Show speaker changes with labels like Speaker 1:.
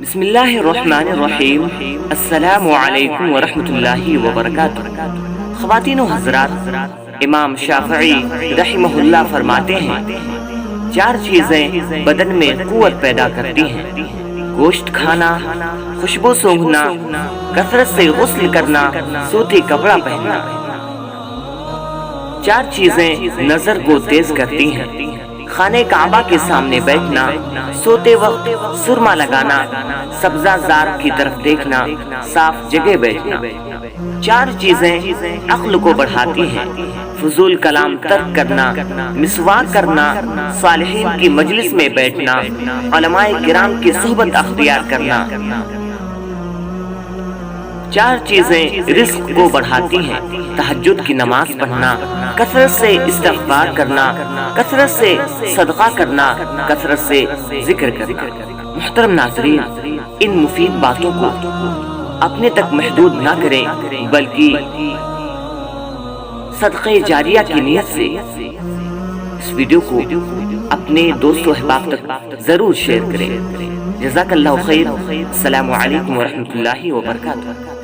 Speaker 1: بسم اللہ الرحمن الرحیم۔ السلام علیکم ورحمۃ اللہ وبرکاتہ۔ خواتین و حضرات، امام شافعی رحمہ اللہ فرماتے ہیں 4 چیزیں بدن میں قوت پیدا کرتی ہیں: گوشت کھانا، خوشبو سونگھنا، کثرت سے غسل کرنا، سوتی کپڑا پہننا۔ 4 چیزیں نظر کو تیز کرتی ہیں: خانہ کعبہ کے سامنے بیٹھنا، سوتے وقت سرما لگانا، سبزہ زار کی طرف دیکھنا، صاف جگہ بیٹھنا۔ 4 چیزیں عقل کو بڑھاتی ہیں: فضول کلام ترک کرنا، مسواک کرنا، صالحین کی مجلس میں بیٹھنا، علماء کرام کی صحبت اختیار کرنا۔ 4 چیزیں رزق کو بڑھاتی ہیں: تہجد کی نماز پڑھنا، کثرت سے استغفار کرنا، کثرت سے صدقہ کرنا، کثرت سے ذکر کرنا۔ محترم ناظرین، ان مفید باتوں کو اپنے تک محدود نہ کریں، بلکہ صدقہ جاریہ کی نیت سے اس ویڈیو کو اپنے دوست و احباب تک ضرور شیئر کریں۔ جزاک اللہ خیر۔ السلام علیکم ورحمۃ اللہ وبرکاتہ۔